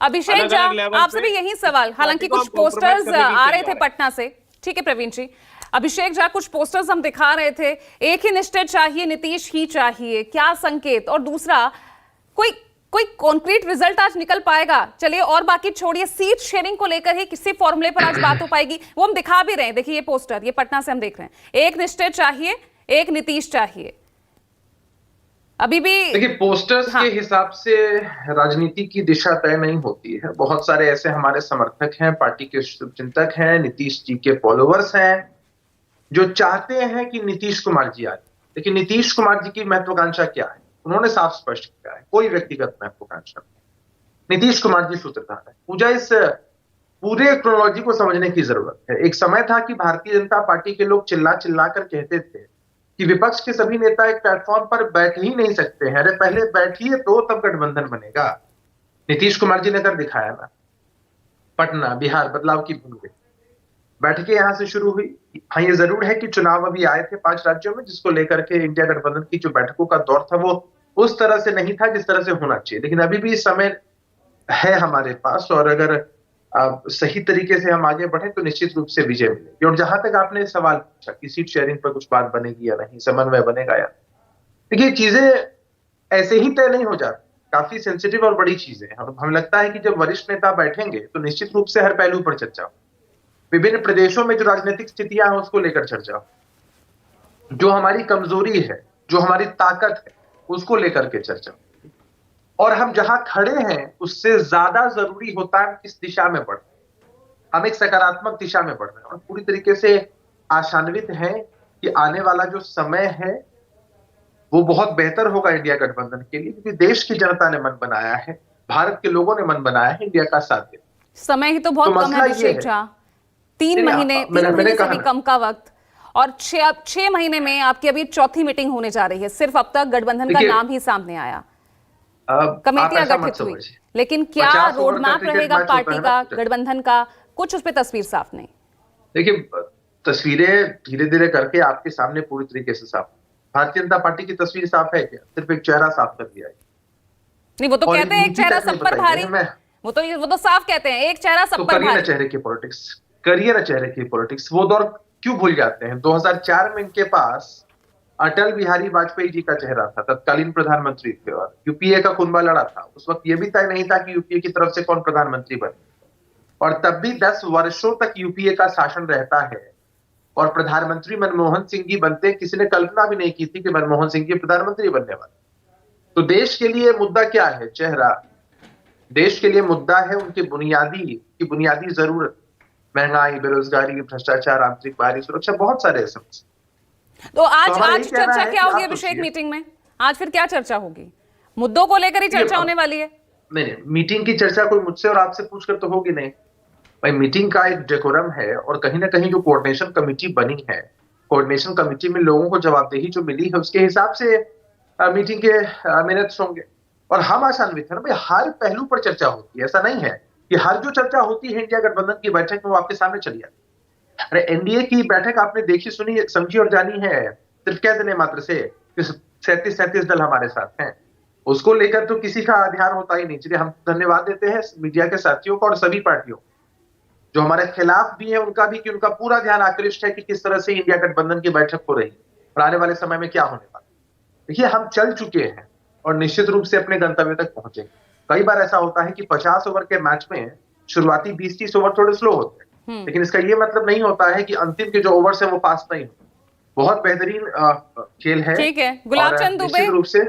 अभिषेक झा, आपसे भी यही सवाल, हालांकि कुछ पोस्टर्स आ रहे थे पटना से, ठीक है प्रवीण जी। अभिषेक झा, कुछ पोस्टर्स हम दिखा रहे थे, एक ही निश्चित चाहिए, नीतीश ही चाहिए, क्या संकेत? और दूसरा, कोई कॉन्क्रीट रिजल्ट आज निकल पाएगा? चलिए, और बाकी छोड़िए, सीट शेयरिंग को लेकर ही किसी फॉर्मूले पर आज बात हो पाएगी? वो हम दिखा भी रहे हैं, देखिए ये पोस्टर, ये पटना से हम देख रहे हैं, एक निश्चित चाहिए, एक नीतीश चाहिए। अभी भी देखिए, पोस्टर्स के हिसाब से राजनीति की दिशा तय नहीं होती है। बहुत सारे ऐसे हमारे समर्थक हैं, पार्टी के शुभचिंतक हैं, नीतीश जी के फॉलोअर्स हैं, जो चाहते हैं कि नीतीश कुमार जी आए। लेकिन नीतीश कुमार जी की महत्वाकांक्षा क्या है? उन्होंने साफ स्पष्ट किया है, कोई व्यक्तिगत महत्वाकांक्षा नहीं। नीतीश कुमार जी सूत्रधार है। पूजा, इस पूरे क्रोनोलॉजी को समझने की जरूरत है। एक समय था कि भारतीय जनता पार्टी के लोग चिल्ला चिल्ला कर कहते थे कि विपक्ष के सभी नेता एक प्लेटफॉर्म पर बैठ ही नहीं सकते हैं। अरे पहले बैठिए तो तब गठबंधन बनेगा। नीतीश कुमार जी ने कर दिखाया ना। पटना, बिहार, बदलाव की भूमि, बैठकें यहां से शुरू हुई। हाँ, ये जरूर है कि चुनाव अभी आए थे 5 राज्यों में, जिसको लेकर के इंडिया गठबंधन की जो बैठकों का दौर था वो उस तरह से नहीं था जिस तरह से होना चाहिए। लेकिन अभी भी समय है हमारे पास, और अगर सही तरीके से हम आगे बढ़े तो निश्चित रूप से विजय मिलेगी। और जहां तक आपने सवाल पूछा कि सीट शेयरिंग पर कुछ बात बनेगी या नहीं, समन्वय बनेगा या, देखिए चीजें ऐसे ही तय नहीं हो जाती, काफी सेंसिटिव और बड़ी चीजें हैं। हमें लगता है कि जब वरिष्ठ नेता बैठेंगे तो निश्चित रूप से हर पहलू पर चर्चा हो, विभिन्न प्रदेशों में जो राजनीतिक स्थितियां हैं उसको लेकर चर्चा हो, जो हमारी कमजोरी है, जो हमारी ताकत है, उसको लेकर के चर्चा हो। और हम जहां खड़े हैं उससे ज्यादा जरूरी होता है किस दिशा में बढ़ रहे हैं। हम एक सकारात्मक दिशा में बढ़ रहे हैं और पूरी तरीके से आशान्वित हैं कि आने वाला जो समय है वो बहुत बेहतर होगा इंडिया गठबंधन के लिए, क्योंकि देश की जनता ने मन बनाया है, भारत के लोगों ने मन बनाया है इंडिया का साथ देने। समय ही तो बहुत कम है अभिषेक झा, 3 महीने से भी कम का वक्त, और 6 महीने में आपकी अभी चौथी मीटिंग होने जा रही है। सिर्फ अब तक गठबंधन का नाम ही सामने आया, कमेटियां गठित हुई, लेकिन क्या रोड मैप रहेगा पार्टी का, गठबंधन का? कुछ उस पर तस्वीर साफ नहीं। देखिए, तस्वीरें धीरे धीरे करके आपके सामने पूरी तरीके से साफ। भारतीय जनता पार्टी की तस्वीर साफ है क्या? सिर्फ एक चेहरा साफ कर दिया है। नहीं, वो तो कहते हैं एक चेहरा सब पर भारी, वो तो साफ कहते हैं एक चेहरा सब पर भारी। चेहरे की पॉलिटिक्स करिए ना, चेहरे की पॉलिटिक्स। वो दौर क्यों भूल जाते हैं? 2004 में इनके पास अटल बिहारी वाजपेयी जी का चेहरा था, तत्कालीन प्रधानमंत्री थे, और यूपीए का कुंभा लड़ा था। उस वक्त यह भी तय नहीं था कि यूपीए की तरफ से कौन प्रधानमंत्री बने, और तब भी 10 वर्षों तक यूपीए का शासन रहता है, और प्रधानमंत्री मनमोहन सिंह जी बनते। किसी ने कल्पना भी नहीं की थी कि मनमोहन सिंह जी प्रधानमंत्री बनने वाले। तो देश के लिए मुद्दा क्या है? चेहरा। देश के लिए मुद्दा है उनकी बुनियादी जरूरत, महंगाई, बेरोजगारी, भ्रष्टाचार, आंतरिक बाहरी सुरक्षा, बहुत सारे समस्या। तो आज चर्चा क्या होगी अभिषेक मीटिंग में? आज फिर क्या चर्चा होगी? मुद्दों को लेकर ही चर्चा होने वाली है? नहीं, मीटिंग की चर्चा कोई मुझसे और आपसे पूछकर तो होगी नहीं भाई। मीटिंग का एक डेकोरम है, और कहीं ना कहीं जो कोऑर्डिनेशन कमेटी बनी है, कोऑर्डिनेशन कमेटी में लोगों को जवाबदेही जो मिली है उसके हिसाब से मीटिंग के मिनट्स होंगे। और हम आशान्वित हैं भाई, हर पहलू पर चर्चा होती है। ऐसा नहीं है कि हर जो चर्चा होती है इंडिया गठबंधन की बैठक में वो आपके सामने चली आती है। अरे एनडीए की बैठक आपने देखी, सुनी, समझी और जानी है सिर्फ कह देने मात्र से 37 दल हमारे साथ हैं। उसको लेकर तो किसी का ध्यान होता ही नहीं। चलिए, हम धन्यवाद देते हैं मीडिया के साथियों का और सभी पार्टियों जो हमारे खिलाफ भी है उनका भी, कि उनका पूरा ध्यान आकृष्ट है कि किस तरह से इंडिया गठबंधन की बैठक हो रही और आने वाले समय में क्या होने वाला। देखिए, हम चल चुके हैं और निश्चित रूप से अपने गंतव्य तक पहुंचेंगे। कई बार ऐसा होता है कि 50 ओवर के मैच में शुरुआती 20-30 ओवर थोड़े स्लो होते हैं, लेकिन इसका ये मतलब नहीं होता है कि अंतिम के जो ओवर्स है वो पास नहीं होते। बहुत बेहतरीन खेल है। ठीक है, गुलाब चंद दुबे, निश्चित रूप से